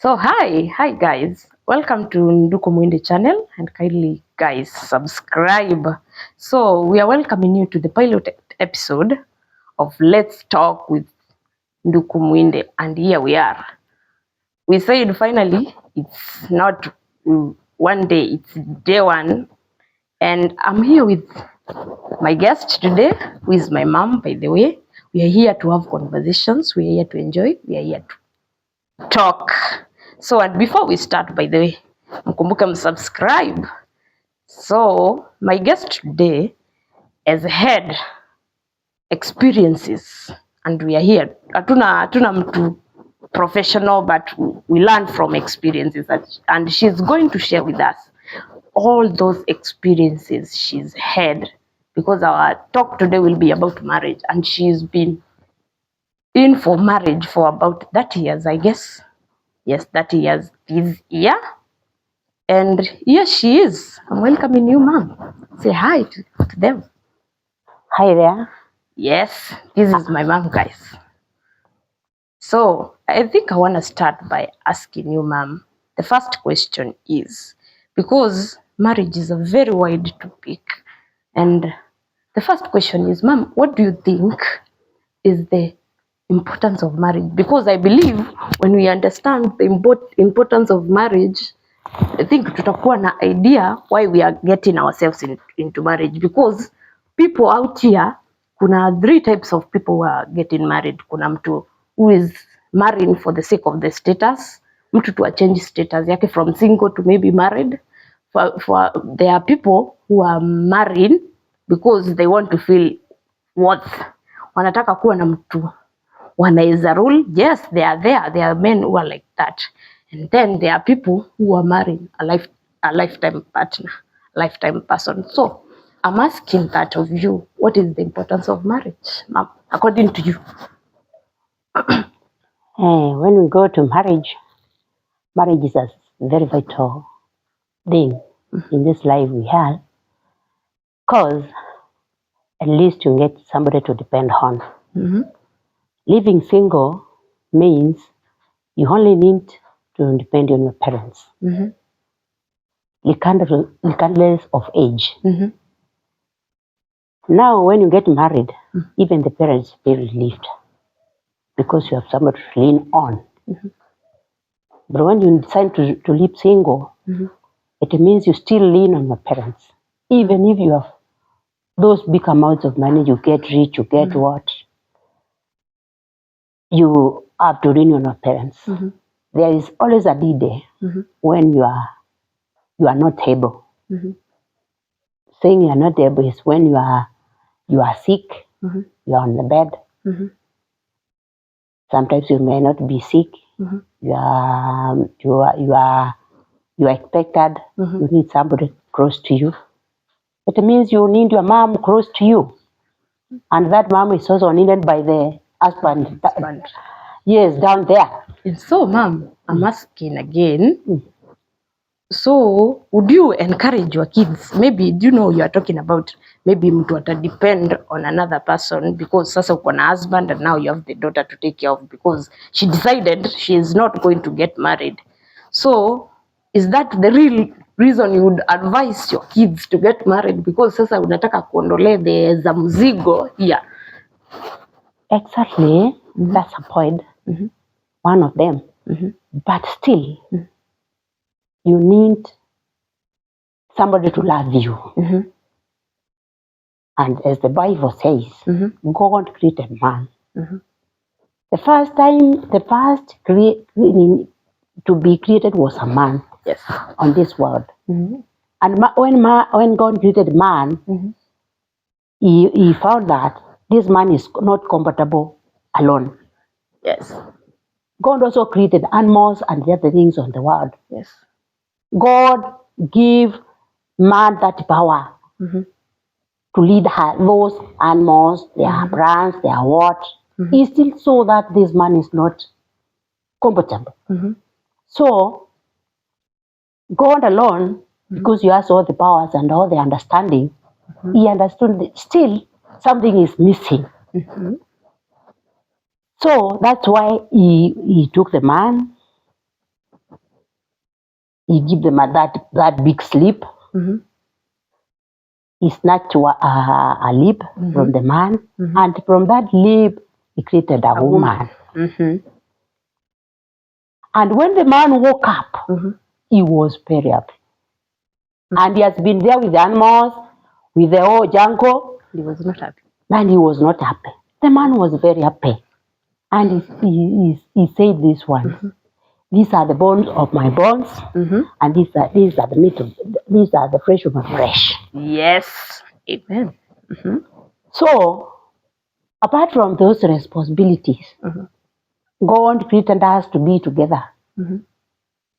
Hi guys, welcome to Nduku Mwende channel and kindly guys subscribe. So we are welcoming you to the pilot episode of Let's Talk with Nduku Mwende, and here we are. We said finally it's not one day, it's day one, and I'm here with my guest today, who is my mom, by the way. We are here to have conversations, we are here to enjoy, we are here to talk. So, and before we start, by the way, mkumbuke subscribe. So my guest today has had experiences, and we are here. Hatuna mtu professional, but we learn from experiences, and she's going to share with us all those experiences she's had, because our talk today will be about marriage, and she's been in for marriage for about 30 years, I guess. Yes, 30 years this year. And here she is. I'm welcoming you, ma'am. Say hi to them. Hi there. Yes, this is my mom, guys. So I think I want to start by asking you, ma'am. The first question is, because marriage is a very wide topic, and the first question is, ma'am, what do you think is the importance of marriage? Because I believe when we understand the importance of marriage, I think tutakuwa na idea why we are getting ourselves into marriage, because people out here, kuna 3 types of people who are getting married. Kuna mtu who is marrying for the sake of the status, mtu tu change status yake from single to maybe married. There are people who are marrying because they want to feel worth, wanataka kuwa na mtu wanaweza rule. Yes, they are men who are like that. And then there are people who are marrying a lifetime partner, lifetime person. So I'm asking that of you, what is the importance of marriage, ma'am, according to you? When we go to marriage is a very vital thing in this life we have, because at least you get somebody to depend on. Living single means you only need to depend on your parents, regardless of age. Now, when you get married, even the parents feel relieved because you have somebody to lean on. But when you decide to live single, it means you still lean on your parents. Even if you have those big amounts of money, you get rich, you get what, you have to lean on your parents. There is always a day when you are not able. Saying you are not able is when you are sick, you are on the bed. Sometimes you may not be sick. You are expected. You need somebody close to you. It means you need your mom close to you, and that mom is also needed by the husband. Yes, down there. And so, ma'am, I'm asking again. So would you encourage your kids, maybe, do you know you are talking about maybe mtu ata depend on another person, because sasa uko na husband and now you have the daughter to take care of, because she decided she is not going to get married. So is that the real reason you would advise your kids to get married, because sasa unataka kuondole the za mzigo here? Exactly. That's a point. One of them. But still, you need somebody to love you. And as the Bible says, God created man. The first to be created was a man. Yes. On this world. And when God created man, he found that this man is not compatible alone. Yes. God also created animals and the other things on the world. Yes. God gave man that power to lead those animals, their plants, their what. He still saw that this man is not compatible. So God alone, because he has all the powers and all the understanding, he understood that still something is missing. So that's why he took the man he give them that big sleep. He snatched a lip from the man, and from that lip, he created a woman. And when the man woke up, he was very happy. And he has been there with the animals, with the whole jungle. He was not happy. And he was not happy. The man was very happy. And he said this one. These are the bones of my bones, and these are the meat of, these are the flesh of my flesh. Yes. Amen. So, apart from those responsibilities, God created us to be together.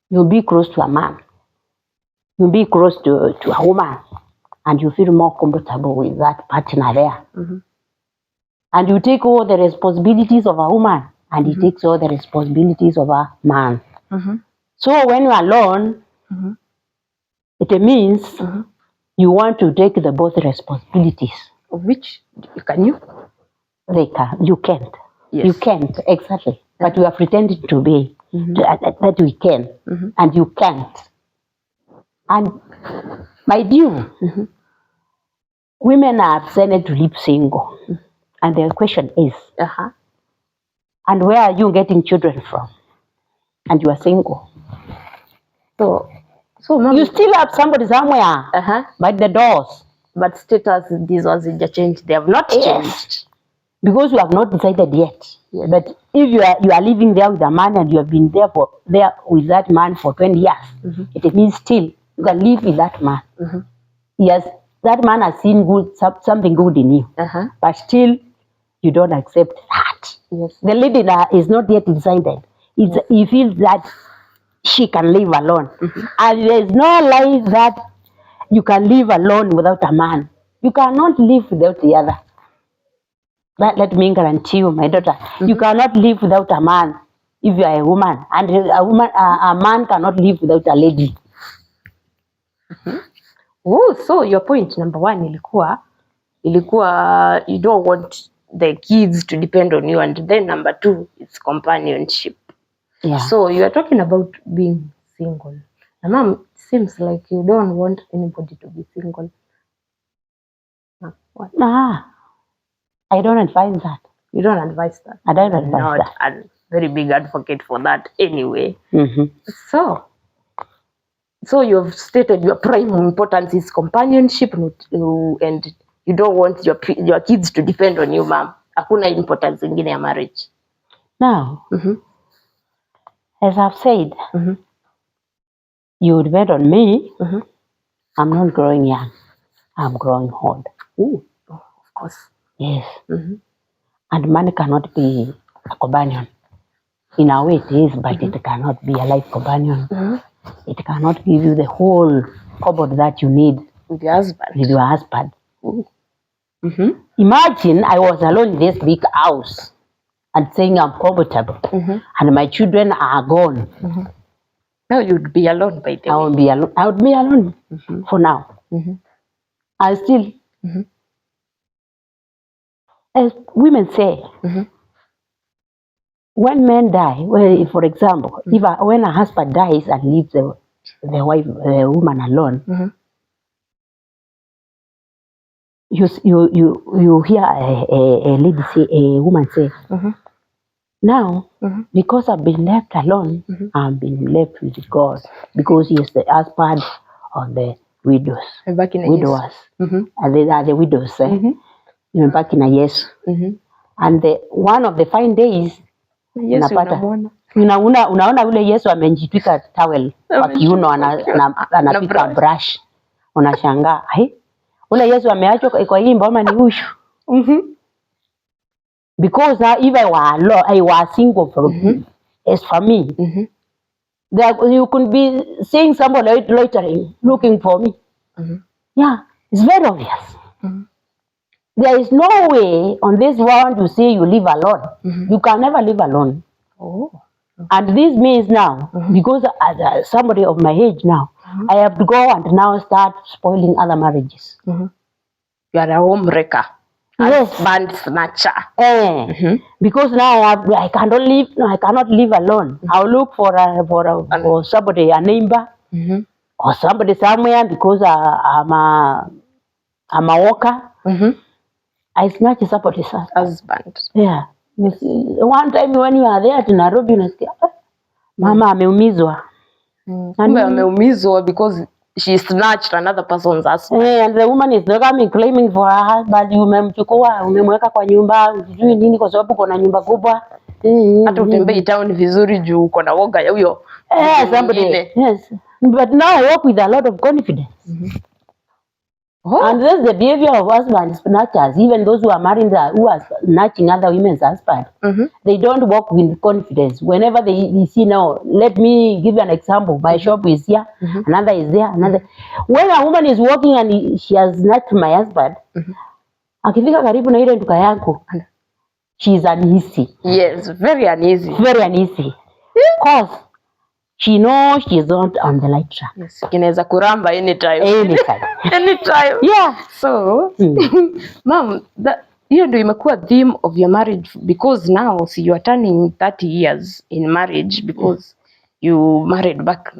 You'll be close to a man. You'll be close to a woman, and you feel more comfortable with that partner there. And you take all the responsibilities of a woman, and he takes all the responsibilities of a man. So when you're alone, it means you want to take the both responsibilities. Of which can you? You can't. Yes. You can't, exactly. But you are pretending to be, that we can, and you can't. And my dear, women are sent to live single. And the question is, and where are you getting children from? And you are single. So mom, you still have somebody somewhere by the doors. But status, these ones just changed. They have not changed. Because you have not decided yet. Yes. But if you are living there with a man and you have been there with that man for 20 years, it means still you can live with that man. Yes, that man has seen something good in you, but still you don't accept that. Yes. The lady is not yet decided. He feels that she can live alone, and there is no life that you can live alone without a man. You cannot live without the other. Let me guarantee you, my daughter, you cannot live without a man if you are a woman, and a man cannot live without a lady. Oh, so your point number one ilikuwa you don't want the kids to depend on you, and then number two, it's companionship. Yeah. So you are talking about being single. And mom, it seems like you don't want anybody to be single. What? I don't advise that. You don't advise that? I don't advise not that. A very big advocate for that anyway. So you've stated your prime importance is companionship, and you don't want your kids to depend on you, mom. Hakuna importance ingine ya marriage. Now, as I've said, you depend on me. I'm not growing young. I'm growing old. Oh, of course. Yes. And money cannot be a companion. In a way it is, but it cannot be a life companion. It cannot give you the whole cupboard that you need with your husband. With your husband. Imagine I was alone in this big house and saying I'm comfortable, and my children are gone. Now you'd be alone by the way. I would be alone for now. I still, as women say, when men die, well, for example, when a husband dies and leaves the woman alone, you hear a lady say, a woman say, now, because I've been left alone, I've been left with God, because he is the husband of the widowers. And they are the widows. Back in a yes. And one of the fine days, unaona ule Yesu amejitwika towel kwa kiuno, anapika brush, unashangaa ule Yesu ameachwa kwa hii mboma ni ushu. Because now if I was single as for me, you could be seeing somebody loitering, looking for me. Yeah, it's very obvious. There is no way on this world you say you live alone. You can never live alone. And this means now, because as somebody of my age now, I have to go and now start spoiling other marriages. You are a home wrecker. Yes, band snatcher. Because now I cannot live alone. I'll look for somebody, a neighbor, or somebody somewhere because I'm a worker. I snatch somebody's Husband. Yeah. You see, one time when you are there at Nairobi, unasikia mama ameumizwa. Kumbe ameumizwa because she snatched another person's husband. And the woman is coming claiming for her husband. Umemchukua, umemweka kwa nyumba, sijui nini kwa sababu kuna nyumba kubwa. Hata utembei town vizuri juu uko na woga ya huyo. Somebody. Yes. But now I work with a lot of confidence. And that's the behavior of husband snatchers, even those who are married who are snatching other women's husband. They don't work with confidence. Whenever they see now, let me give you an example. My shop is here, another is there, another. When a woman is working and she has snatched my husband, akifika karibu na ile duka yangu, she is uneasy. Yes, very uneasy. Very uneasy. Because she knows she is not on the right track. Yes, kinaweza kuramba anytime. Anytime. Yeah. So, mom, hiyo ndio imekuwa theme of your marriage because now see you are turning 30 years in marriage because you married back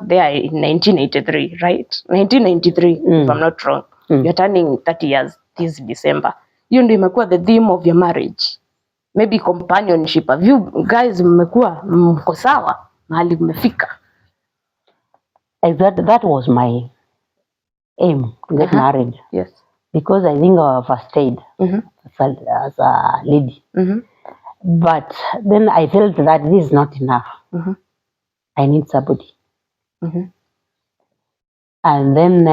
there in 1983, right? 1993, if I'm not wrong. You're turning 30 years this December. Hiyo ndio imekuwa the theme of your marriage. Maybe companionship. Have you guys mmekuwa mko sawa? Mahali mmefika. Exactly, that was my aim to get married. Yes. Because I think I first aid as a lady. But then I felt that this is not enough. I need somebody. And then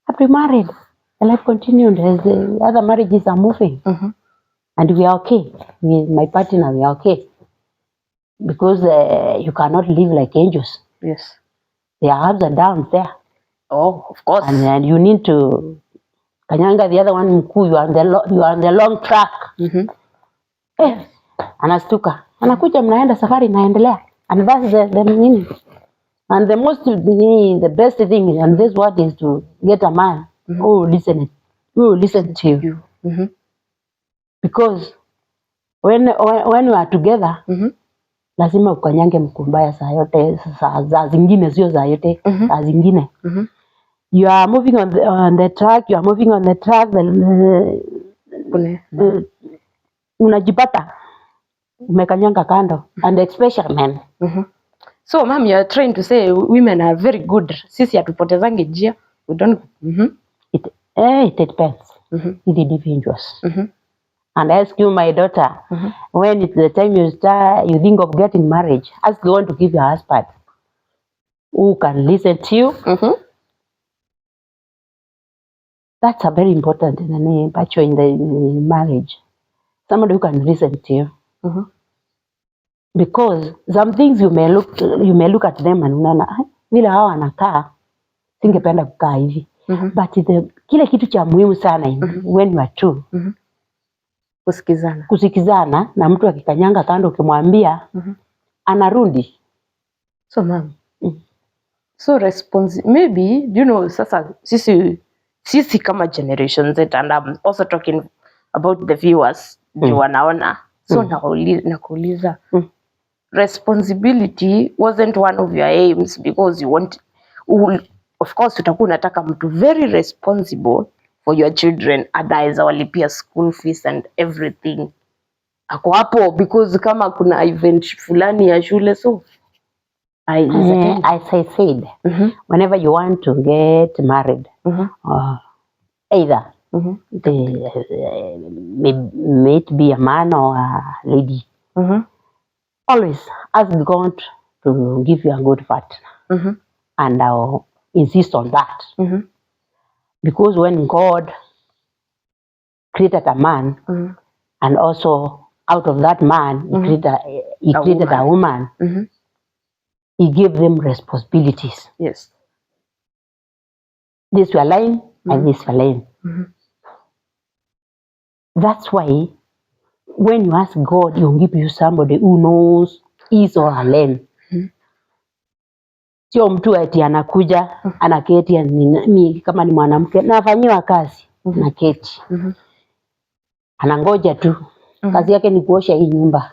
after married, the life continued as the other marriages are moving. And we are okay. My partner, we are okay. Because you cannot live like angels. Yes. There are ups and downs there. Oh, of course. And you need to kanyanga the other one mkuu, you are on the long track. Anastuka. Anakuja mnaenda safari naendelea. And that's the meaning. And the best thing and this word is to get a man who will listen to you. Because when we are together, lazima ukanyange mkumbaya saa yote, saa zingine sio saa yote, saa zingine. You are moving on the track, unajipata umekanyanga kando, and especially men. So mom, you are trying to say women are very good. Sisi hatupotezangi njia. We don't. It depends. It individuals. And I ask you, my daughter, when it's the time you think of getting married, ask you want to give your husband who can listen to you. That's a very important in the marriage. Somebody who can listen to you. Because some things you may look at them and unaona vile hao anakaa singependa kukaa hivi. But kile kitu cha muhimu sana when you are two. Kusikizana na mtu akikanyanga kando ukimwambia anarudi. So mom. So maybe you know sasa sisi kama generation Z, and I'm also talking about the viewers wanaona. So nakuuliza responsibility wasn't one of your aims because of course utakuwa unataka mtu very responsible for your children, otherwise walipia school fees and everything. Ako hapo because kama kuna event fulani ya shule, so as I said, whenever you want to get married, either may it be a man or a lady, always ask God to give you a good partner, and I'll insist on that. Because when God created a man, and also out of that man, he created a woman, he gave them responsibilities. Yes. This your line and this your line. That's why when you ask God, he'll give you somebody who knows his or her lane. Sio mtu ati anakuja anaketi mimi kama ni mwanamke nafanyiwa kazi naketi. Anangoja tu. Kazi yake ni kuosha hii nyumba.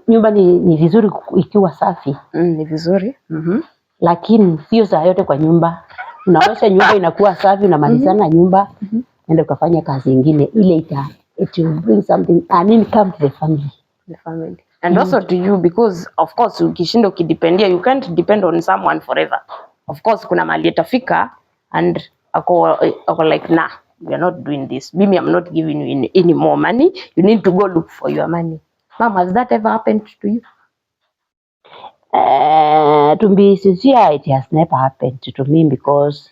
Nyumba ni vizuri ikiwa safi. Ni vizuri. Lakini sio saa yote kwa nyumba. Unaosha nyumba inakuwa safi, unamalizana nyumba, enda ukafanya kazi nyingine ile it will bring something an income to the family. And also to you, because of course ukishinda ukidependia, you can't depend on someone forever. Of course kuna mali itafika and ako like nah, we are not doing this. Mimi, I'm not giving you any more money. You need to go look for your money. Mom, has that ever happened to you? To be sincere, it has never happened to me because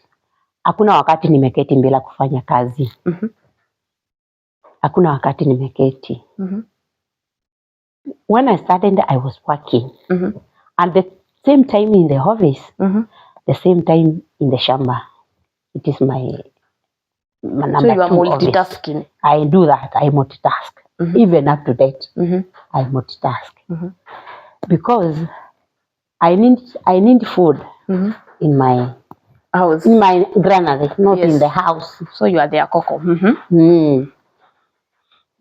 hakuna wakati nimeketi bila kufanya kazi. Hakuna wakati nimeketi. When I started, I was working. At the same time in the office, the same time in the shamba. It is my number 2. So you are multitasking. Office. I do that. I multitask. Even up to date, I multitask. Because I need food in my house, in my granary, not in the house. So you are there, Coco.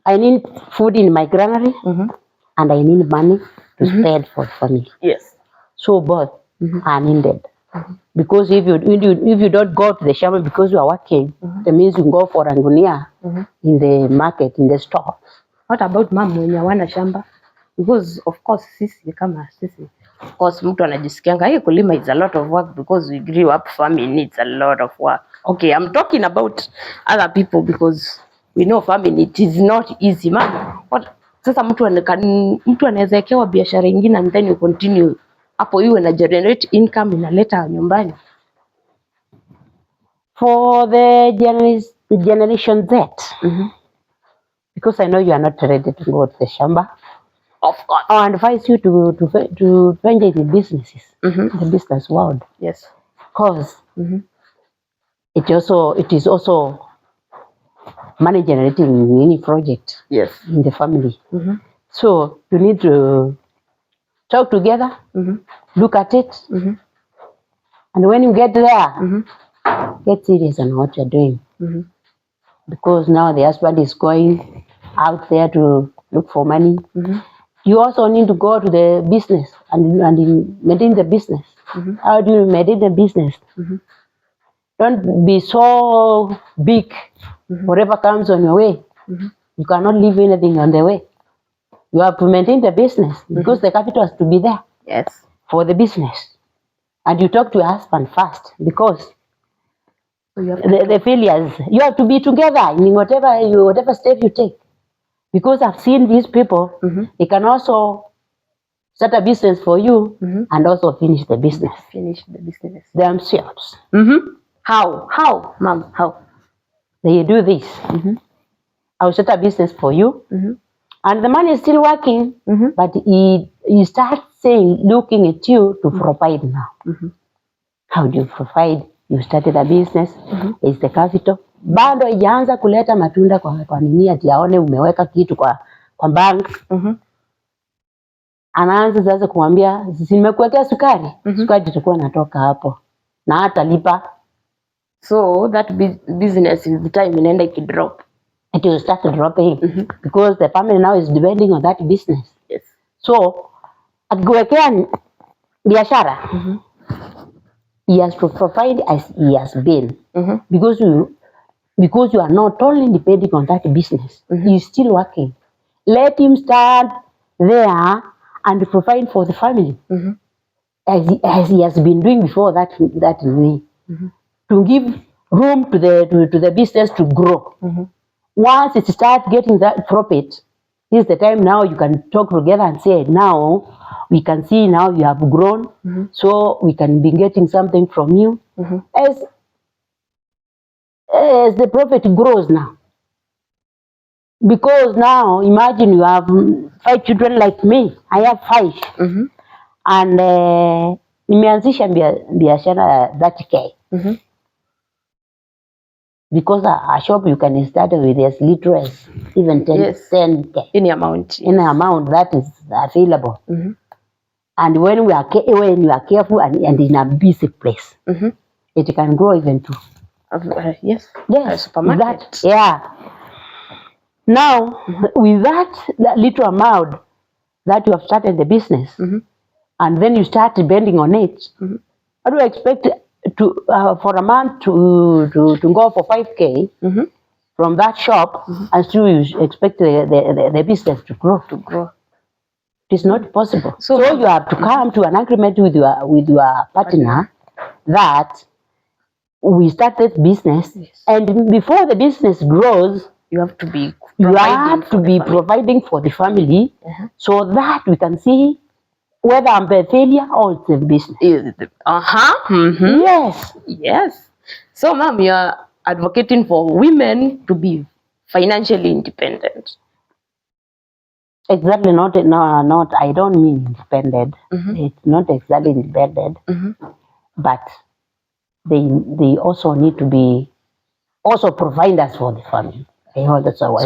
I need food in my granary, and I need money to spend for family. Yes. So both are needed. Because if you don't go to the shamba because you are working, that means you go for angunia in the market, in the store. What about mom when you want a shamba? Because of course sisi kama sisi, of course mtu anajisikianga hii kulima is a lot of work because we grew up farming needs a lot of work. Okay, I'm talking about other people because we know farming it is not easy man. What sasa mtu anaweza ekewa biashara nyingine and then you continue hapo iwe na generate income inaleta nyumbani. For the generation Z, because I know you are not ready to go to the shamba. Of course. I advise you to venture in the businesses, the business world. Yes. Because it is also money generating in any project. Yes. In the family. So you need to talk together, look at it, and when you get there, get serious on what you're doing. Because now the husband is going out there to look for money. You also need to go to the business and maintain the business. How do you maintain the business? Don't be so big. Whatever comes on your way, you cannot leave anything on the way. You have to maintain the business because the capital has to be there. Yes. For the business. And you talk to your husband first because the failures, you have to be together in whatever step you take. Because I've seen these people, they can also start a business for you and also finish the business. Themselves. How, mom? How? They do this. I'll start a business for you. And the man is still working, but he starts looking at you to provide now. How do you provide? You started a business, is the capital. Bado ijaanza kuleta matunda kwa nini ati aone umeweka kitu kwa bank. Anaanza sasa kumwambia nimekuwekea sukari. Sukari itakuwa natoka hapo. Na hata lipa. So that business with the time inaenda ikidrop. It will start dropping because the family now is depending on that business. Yes. So akikuwekea biashara, he has to provide as he has been. Because you are not only depending on that business, he is still working. Let him start there and provide for the family as he has been doing before that to give room to the business to grow. Once it starts getting that profit, this is the time now you can talk together and say, now we can see now you have grown, so we can be getting something from you. As the profit grows now. Because now, imagine you have 5 children like me. I have 5. And nimeanzisha biashara 30K. Because a shop you can start with as little as even 10K. Any amount. Any amount that is available. And when you are careful and in a busy place, it can grow even to. Yes. Supermarket. Now, with that little amount, that you have started the business, and then you start depending on it. How do you expect to for a month to go for 5K from that shop, and still you expect the business to grow? It is not possible. So you have to come to an agreement with your partner that we start this business, and before the business grows, you have to be providing for the family, so that we can see whether I'm a failure or it's a business. Yes. So, ma'am, you are advocating for women to be financially independent. Exactly. Not. I don't mean independent. It's not exactly independent, but they also need to be also providers for the family. So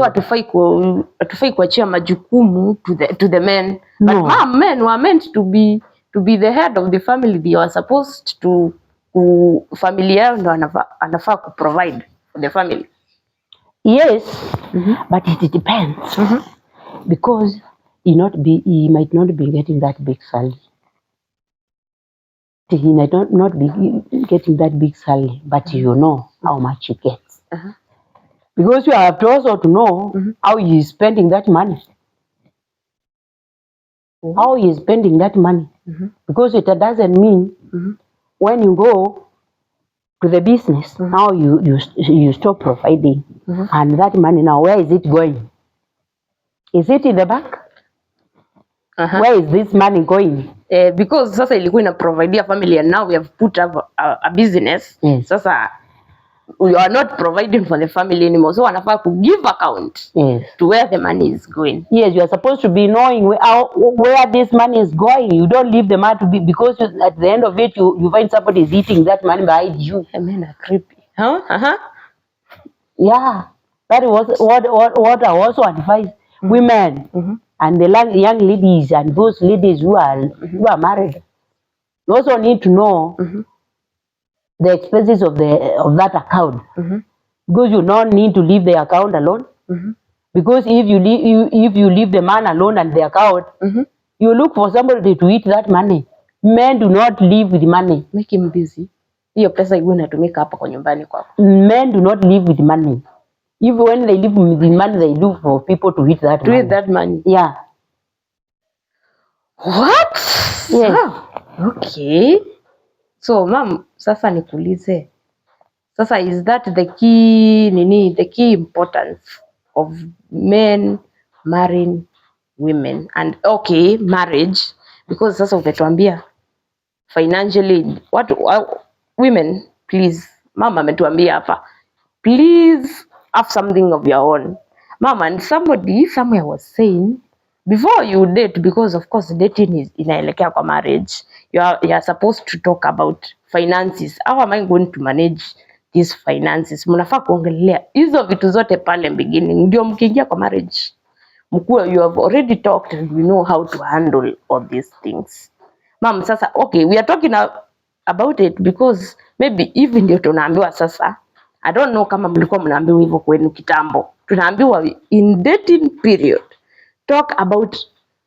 hatufai kuachia majukumu to the men. No. But ma'am, men were meant to be the head of the family. They are supposed to family yao ndo anafaa ku provide for the family. Yes, but it depends. Because he might not be getting that big salary. He might not be getting that big salary, but you know how much he gets. Because you have to also to know how he is spending that money. How he is spending that money. Because it doesn't mean when you go to the business, now you stop providing. And that money now, where is it going? Is it in the bank? Where is this money going? Because sasa ilikuwa ina provide family, and now we have put up a business. Sasa we are not providing for the family anymore, so wanafaa to give account to where the money is going. Yes, you are supposed to be knowing where this money is going. You don't leave the money to be, because at the end of it you find somebody is eating that money behind you. Men are creepy. Yeah, that was what I also advise women and the young ladies and those ladies who are married. You also need to know the expenses of that account, because you don't need to leave the account alone. Because if you leave the man alone and the account, you look for somebody to eat that money. Men do not live with money. Make him busy. Hiyo pesa iwe inatumika hapa kwa nyumbani kwako. Men do not live with money. Even when they live with the money, they look for people to eat that money. To eat that money. Yeah. What? Yes. Okay. So, ma'am, sasa nikuulize. Sasa, is that the key importance of men marrying women? And okay, marriage, because sasa umetuambia financially, women, please, mama ametuambia hapa, please have something of your own. Mama, and somewhere was saying, before you date, because of course dating is inaelekea kwa marriage, you are supposed to talk about finances. How am I going to manage these finances? Mnafaa kuongelea hizo vitu zote pale beginning, ndio mkiingia kwa marriage mkuwe you have already talked and you know how to handle all these things. Mom, sasa okay, we are talking about it because maybe even ndio tunaambiwa sasa. I don't know kama mlikuwa mnaambiwa hivyo kwenu kitambo. Tunaambiwa in dating period, talk about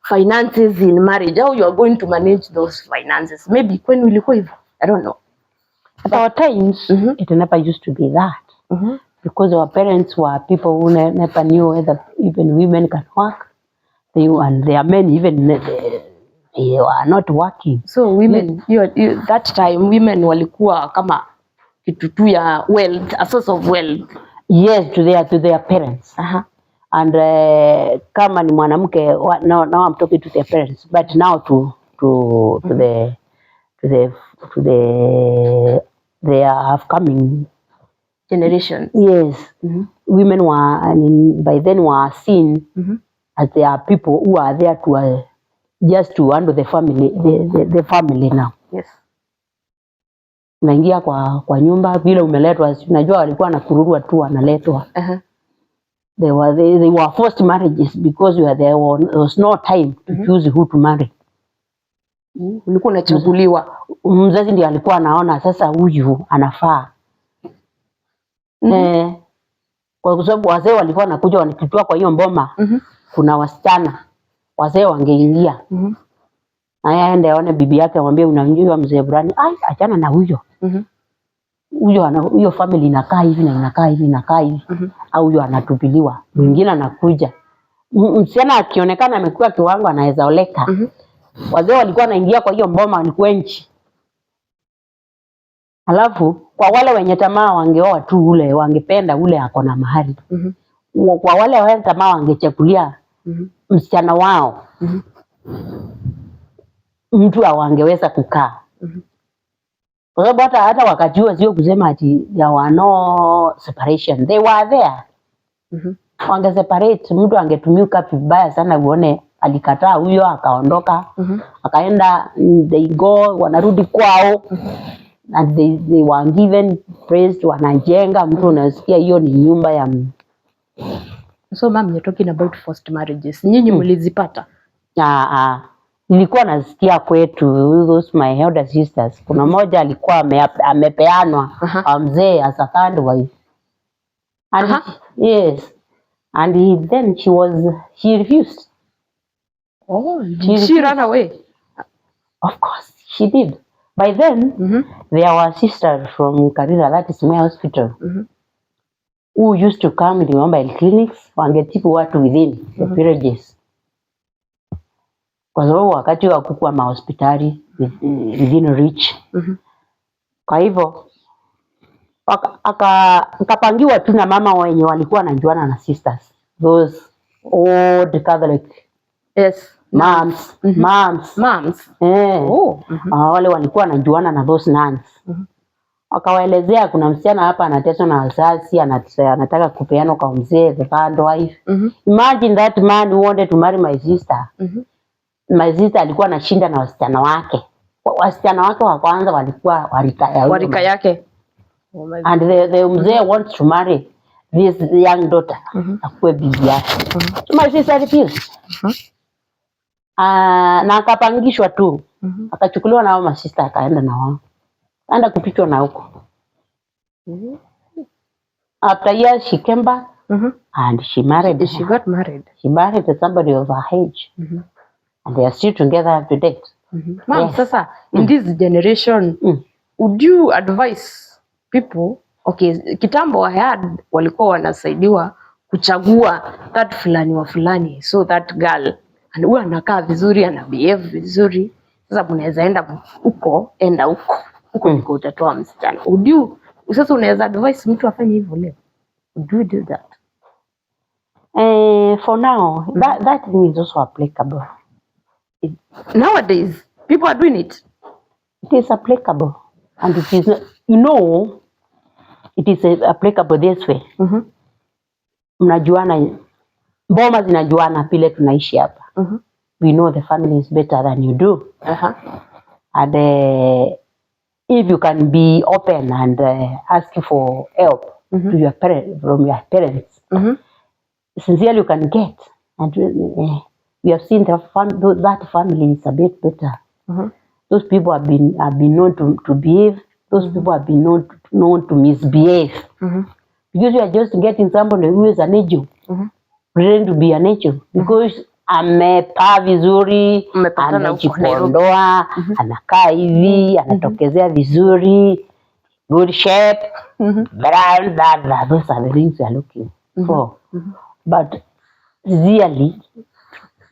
finances in marriage, how you are going to manage those finances. Maybe kwenu ilikuwa hivyo, I don't know. At our times, it never used to be that. Because our parents were people who never knew whether even women can work. And their men even they were not working. So women, that time women walikuwa kama kitu tu ya wealth, a source of wealth. Yes, to their parents. And kama ni mwanamke, now I'm talking to their parents, but now to their upcoming generation. Yes. Women were, by then were seen as they are people who are there to just to handle the family, the family now. Yes. Unaingia kwa nyumba vile umeletwa, unajua walikuwa nakururua tu analetwa. They were forced marriages because there was no time to choose who to marry. Ulikuwa unachaguliwa. Mzazi ndiye alikuwa anaona sasa huyu anafaa. Kwa sababu wazee walikuwa wanakuja wanitutua kwa hiyo mboma. Kuna wasichana wazee wangeingia. Aende aone bibi yake amwambie unamjua mzee fulani, achana na huyo. Huyo family inakaa hivi na inakaa hivi inakaa hivi. Au huyo anatupiliwa. Mwingine anakuja. Msichana akionekana amekuwa kiwango anaweza oleka. Wazee walikuwa wanaingia kwa hiyo mboma ni kwenchi. Alafu kwa wale wenye tamaa wangeoa tu ule, wangependa ule ako na mahari. Kwa wale wenye tamaa wangechakulia msichana wao. Mtu awangeweza kukaa. Kwa sababu hata wakati huo sio kusema ati there were no separation. They were there. Wange separate, mtu angetumika vibaya sana uone alikataa huyo akaondoka. Akaenda, they go, wanarudi kwao. And they were given praise, wanajenga, mtu unasikia hiyo ni nyumba ya So ma'am, you're talking about forced marriages. Nyinyi mlizipata? Nilikuwa nasikia kwetu, those my elder sisters. Kuna moja alikuwa amepeanwa kwa mzee as a third wife. And yes. And then she refused. Oh, she ran away? Of course, she did. By then, there was a sister from Karira, that is my hospital, who used to come in the mobile clinics, wangetibu watu within the villages. Kwa sababu wakati wa kukua mahospitali within reach. Kwa hivyo, akapangiwa tu na mama wenye walikuwa wanajuana na sisters. Those old Catholic. Yes. Moms. Wale walikuwa wanajuana na those nuns. Wakawaelezea kuna msichana hapa anateswa na wazazi, anataka kupeana kwa mzee, the third wife. Imagine that man who wanted to marry my sister. My sister alikuwa anashinda na wasichana wake. Wasichana wake wa kwanza walikuwa warika yake. Oh my God. And the mzee wants to marry this young daughter. Akuwe bibi yake. So my sister refused. Na akapangishwa tu. Akachukuliwa na mama sister akaenda na wao. Anda kupitwa na huko. After years she came back and she married. She got married. She married somebody of her age. And they are still together up to date. Ma'am, yes. Sasa in this generation, would you advise people, okay, kitambo walikuwa wanasaidiwa kuchagua that fulani wa fulani, so that girl and huwa anakaa vizuri, ana behave vizuri. Sasa unaweza enda huko, ndiko utatoa msichana. Sasa unaweza advise mtu afanye hivyo leo? Would you do that? For now, that thing is also applicable. Nowadays, people are doing it. It is applicable. And it is, it is applicable this way. Mnajuana, boma zinajuana pile tunaishi hapa. We know the family is better than you do. And if you can be open and ask for help to your from your parents, sincerely you can get. And we have seen that family is a bit better. Those people have been known to behave. Those people have been known to misbehave. Because you are just getting somebody who is an angel, pretending to be an angel. Because amepaa vizuri, amejipondoa, anakaa hivi, anatokezea vizuri, good shape, brown, that. Those are the things you are looking for. But really,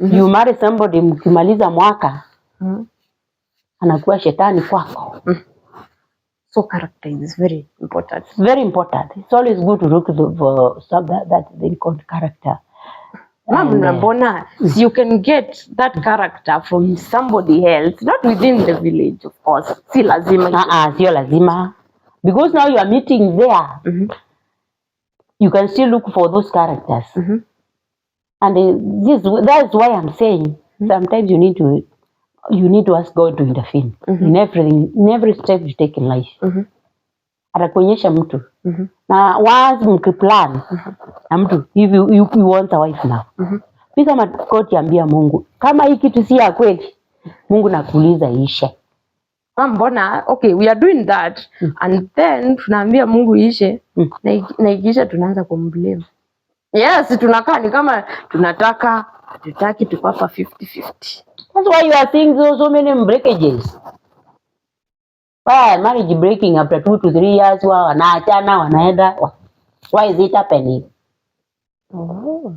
you marry somebody, mkimaliza mwaka, anakuwa shetani kwako. So character is very important. Very important. It's always good to look for something that they call character. Mbona, you can get that character from somebody else, not within the village, of course. Si lazima. Sio lazima. Because now you are meeting there, you can still look for those characters. And that's why I'm saying sometimes you need to ask God to intervene in everything, in every step you take in life. Atakuonyesha mtu. Na once mkiplan na mtu, if you want a wife now, pika makoti ambia Mungu, kama hii kitu si ya kweli, Mungu nakuuliza ishe. Mbona, okay, we are doing that, and then tunaambia Mungu ishe, na ikisha tunaanza kumblame. Yes, tunakaa ni kama tunataka Tutaki tuko hapa 50-50. That's why you are seeing so many breakages. Why marriage breaking after 2 to 3 years, wanaachana wanaenda. Why is it happening? Oh.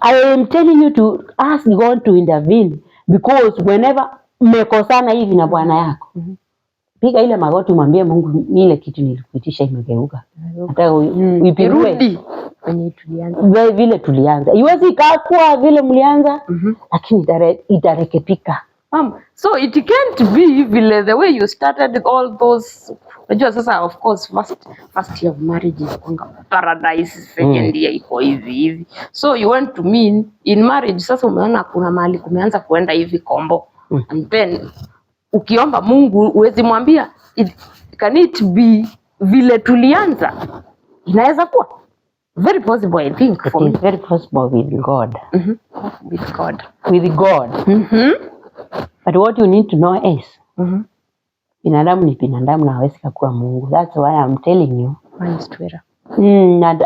I am telling you to ask God to intervene, because whenever mmekosana hivi na bwana yako, piga ile magoti mwambie Mungu, ile kitu nilikuitisha imegeuka. Nataka uipirudi kwenye tulianza. Vile tulianza. Iwezi ikakuwa vile mlianza, lakini itarekebika. So it can't be vile the way you started all those. Unajua sasa, of course, first year of marriage is paradise, second year iko hivi. So you want to mean in marriage sasa umeona kuna mahali kumeanza kuenda hivi kombo. And then ukiomba Mungu uwezi mwambia can it be vile tulianza? Inaweza kuwa very possible, I think. For me, very possible with God. With God. With God. But what you need to know is, binadamu ni binadamu na hawezi kuwa Mungu. That's why I'm telling you.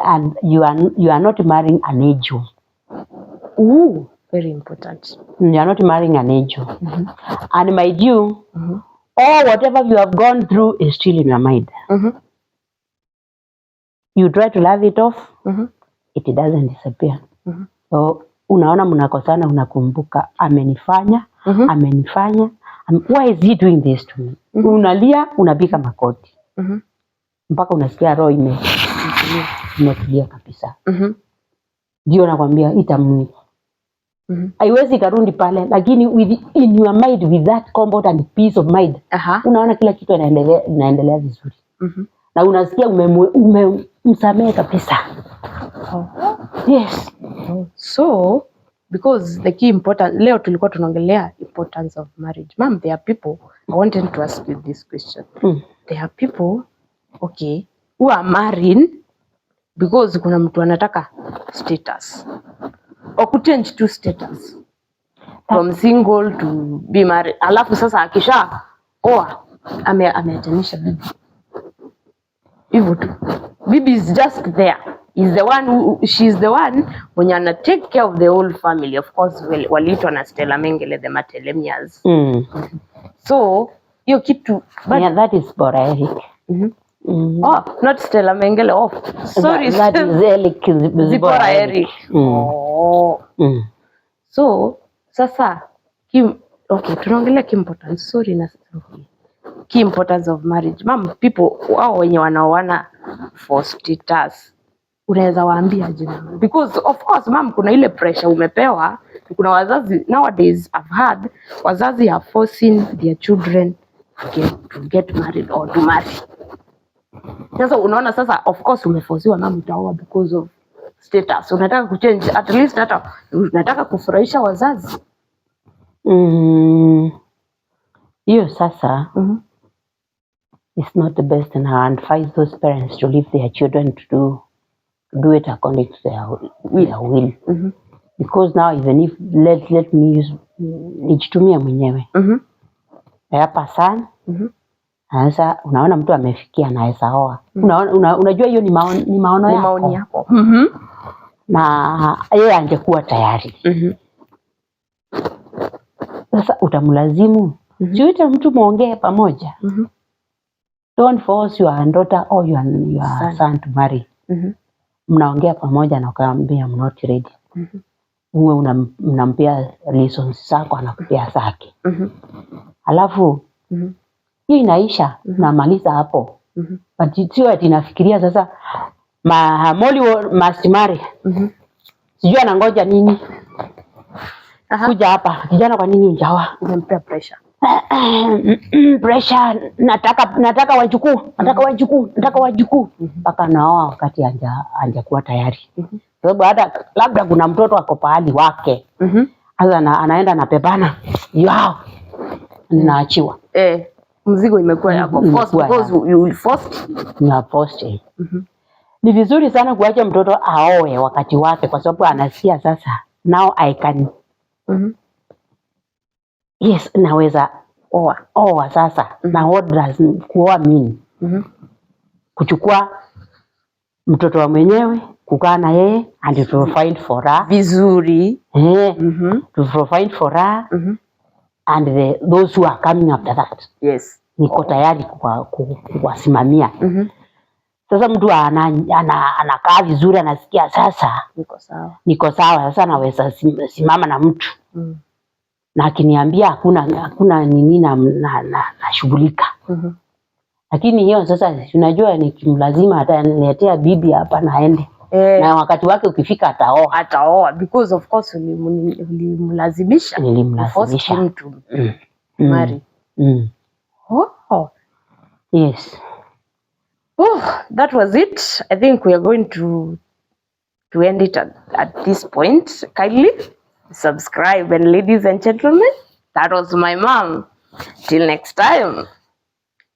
And you are not marrying an angel. Ooh, very important. You are not marrying an angel. And my dear, all whatever you have gone through is still in your mind. You try to laugh it off, it doesn't disappear. So unaona mnakosana, unakumbuka amenifanya. Why is he doing this to me? Unalia, unapiga makoti. Mpaka unasikia roho imetulia kabisa. Ndio nakwambia itamu. Haiwezi karudi pale, lakini in your mind, with that comfort and peace of mind, unaona kila kitu inaendelea vizuri. Na unasikia umemsamehe kabisa. Yes. So because the key important, leo tulikuwa tunaongelea importance of marriage. Ma'am, there are people, I wanted to ask you this question. There are people, okay, who are married because kuna mtu anataka status. Or kuchange to status. From single to be married. Alafu sasa akisha ameatanisha bibi. Hivyo tu. Bibi is just there. She's the one when you take care of the whole family. Of course, waliitwa na Stella Mengele, the Matelemias. So, hiyo kitu. But yeah, that is Bora Eric. Oh, not Stella Mengele. Oh, sorry. That is Bora Eric. So, sasa, okay, tunaongelea key importance. Sorry na key importance of marriage. Ma'am, people wao wenye wanaoana for status, unaweza waambia jina? Because of course ma'am, kuna ile pressure umepewa. Kuna wazazi nowadays I've had wazazi are forcing their children to get married or to marry. Sasa unaona sasa, of course umeforciwa ma'am, utaoa because of status. Unataka kuchange, at least hata unataka kufurahisha wazazi. Hiyo sasa it's not the best, and I advise those parents to leave their children to do it according to their will. Because now even if let me use nijitumia mwenyewe. Hapa sana. Sasa unaona mtu amefikia anaweza oa. Unajua hiyo ni maono yako. Na yeye angekuwa tayari. Sasa utamlazimu. Jiite mtu muongee pamoja. Don't force your daughter or your son to marry. Mnaongea pamoja na ukamwambia I'm not ready. Uwe unampea reasons zako, anakupea zake. Alafu hiyo inaisha, namaliza hapo. But sio ati nafikiria sasa Molly must marry. Sijui anangoja nini. Kuja hapa kijana, kwa nini unjawa? Unampea pressure. Pressure, nataka wajukuu. Mpaka naoa wakati hajakuwa tayari. Sababu hata labda kuna mtoto ako pahali wake. Sasa anaenda na pepana. Yao. Ninaachiwa. Mzigo imekuwa yako. Because you will force. You are forced. Ni vizuri sana kuacha mtoto aoe wakati wake, kwa sababu anasikia sasa now I can. Yes, naweza oa sasa. Na what does kuoa mean? Kuchukua mtoto wa mwenyewe kukaa na yeye and to provide for her. Vizuri. To provide for her and those who are coming after that. Yes. Niko tayari kuwasimamia. Sasa mtu anakaa vizuri, anasikia sasa niko sawa sasa naweza simama na mtu na akiniambia hakuna nini nashughulika. Lakini hiyo sasa unajua nikimlazima ataniletea bibi hapa naende. Na wakati wake ukifika ataoa because of course ulimlazimisha. Nilimlazimisha to marry. Oh. Yes. Oh, that was it. I think we are going to end it at this point. Kindly subscribe, and ladies and gentlemen, that was my mom. Till next time.